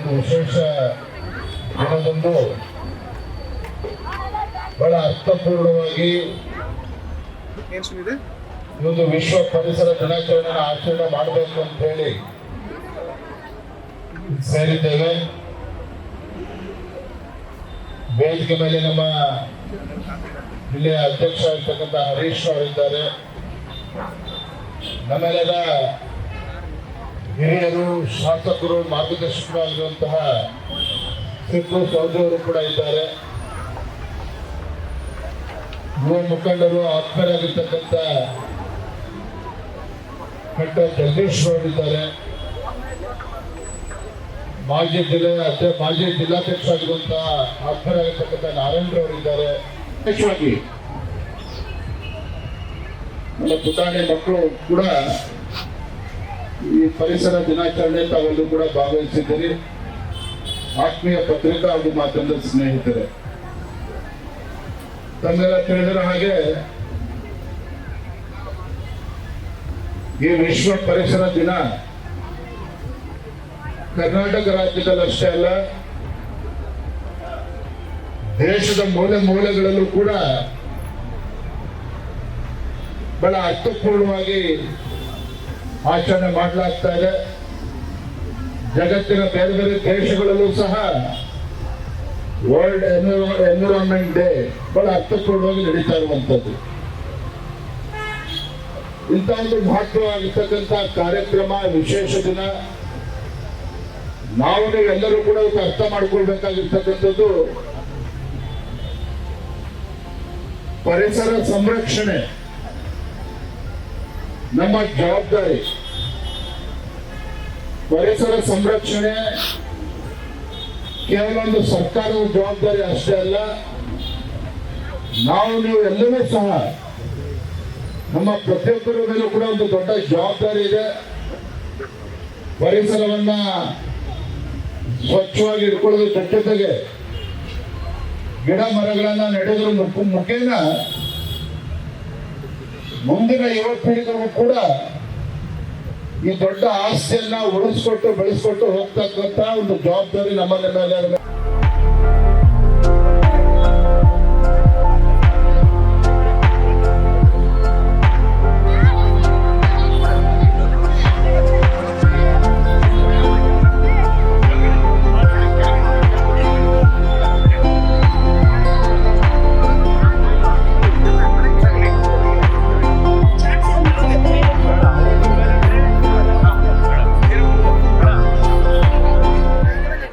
ಒಂದು ವಿಶೇಷ ದಿನದಂದು ಬಹಳ ಅರ್ಥಪೂರ್ಣವಾಗಿ ಇವತ್ತು ವಿಶ್ವ ಪರಿಸರ ದಿನಾಚರಣೆಯನ್ನು ಆಚರಣೆ ಮಾಡಬೇಕು ಅಂತ ಹೇಳಿ ಸೇರಿದ್ದೇವೆ. ವೇದಿಕೆ ಮೇಲೆ ನಮ್ಮ ಜಿಲ್ಲೆಯ ಅಧ್ಯಕ್ಷ ಆಗಿರ್ತಕ್ಕಂಥ ಹರೀಶ್ ಅವರಿದ್ದಾರೆ. ನಮ್ಮೆಲ್ಲರ ಹಿರಿಯರು, ಶಾಸಕರು, ಮಾರ್ಗದರ್ಶಕರಾಗಿರುವಂತಹ ಸಿದ್ದು ಸೌದಿ ಅವರು ಕೂಡ ಇದ್ದಾರೆ. ಯುವ ಮುಖಂಡರು, ಆತ್ಮೀಯರಾಗಿರ್ತಕ್ಕಂಥ ಕಟ್ಟ ಜಗದೀಶ್ ಅವರಿದ್ದಾರೆ. ಮಾಜಿ ಜಿಲ್ಲಾಧ್ಯಕ್ಷ ಆಗಿರುವಂತಹ ಆತ್ಮೀಯರಾಗಿರ್ತಕ್ಕಂಥ ನಾರಾಯಣರವರಿದ್ದಾರೆ. ವಿಶೇಷವಾಗಿ ನಮ್ಮ ಪುಟಾಣಿ ಮಕ್ಕಳು ಕೂಡ ಈ ಪರಿಸರ ದಿನಾಚರಣೆ ತಾವೆಲ್ಲರೂ ಕೂಡ ಭಾಗವಹಿಸಿದ್ದೀರಿ. ಆತ್ಮೀಯ ಪತ್ರಿಕಾ ಹಾಗೂ ಮಾಧ್ಯಮದ ಸ್ನೇಹಿತರೆ, ತಮ್ಮೆಲ್ಲ ತಿಳಿದಿರೋ ಹಾಗೆ ಈ ವಿಶ್ವ ಪರಿಸರ ದಿನ ಕರ್ನಾಟಕ ರಾಜ್ಯದಲ್ಲಷ್ಟೇ ಅಲ್ಲ, ದೇಶದ ಮೂಲೆ ಮೂಲೆಗಳಲ್ಲೂ ಕೂಡ ಬಹಳ ಅರ್ಥಪೂರ್ಣವಾಗಿ ಆಚರಣೆ ಮಾಡಲಾಗ್ತಾ ಇದೆ. ಜಗತ್ತಿನ ಬೇರೆ ಬೇರೆ ದೇಶಗಳಲ್ಲೂ ಸಹ ವರ್ಲ್ಡ್ ಎನ್ವಿರಾನ್ಮೆಂಟ್ ಡೇ ಬಹಳ ಅರ್ಥಪೂರ್ಣವಾಗಿ ನಡೀತಾ ಇರುವಂಥದ್ದು. ಇಂಥ ಒಂದು ಮಹತ್ವವಾಗಿರ್ತಕ್ಕಂಥ ಕಾರ್ಯಕ್ರಮ, ವಿಶೇಷ ದಿನ ನಾವು ನೀವೆಲ್ಲರೂ ಕೂಡ ಅರ್ಥ ಮಾಡ್ಕೊಳ್ಬೇಕಾಗಿರ್ತಕ್ಕಂಥದ್ದು, ಪರಿಸರ ಸಂರಕ್ಷಣೆ ನಮ್ಮ ಜವಾಬ್ದಾರಿ. ಪರಿಸರ ಸಂರಕ್ಷಣೆ ಕೇವಲ ಒಂದು ಸರ್ಕಾರದ ಜವಾಬ್ದಾರಿ ಅಷ್ಟೇ ಅಲ್ಲ, ನಾವು ನೀವು ಎಲ್ಲರೂ ಸಹ ನಮ್ಮ ಪ್ರತಿಯೊಬ್ಬರ ಮೇಲೂ ಕೂಡ ಒಂದು ದೊಡ್ಡ ಜವಾಬ್ದಾರಿ ಇದೆ. ಪರಿಸರವನ್ನ ಸ್ವಚ್ಛವಾಗಿ ಇಟ್ಕೊಳ್ಳೋದ್ರ ಜೊತೆಗೆ ಗಿಡ ಮರಗಳನ್ನ ನೆಡೋದ್ರ ಮುಖೇನ ಮುಂದಿನ ಯುವ ಪೀಳಿಗೆಗೂ ಕೂಡ ಈ ದೊಡ್ಡ ಆಸ್ತಿಯನ್ನ ಉಳಿಸ್ಕೊಟ್ಟು ಬೆಳೆಸ್ಕೊಟ್ಟು ಹೋಗ್ತಕ್ಕಂಥ ಒಂದು ಜವಾಬ್ದಾರಿ ನಮ್ಮ ಮೇಲೆ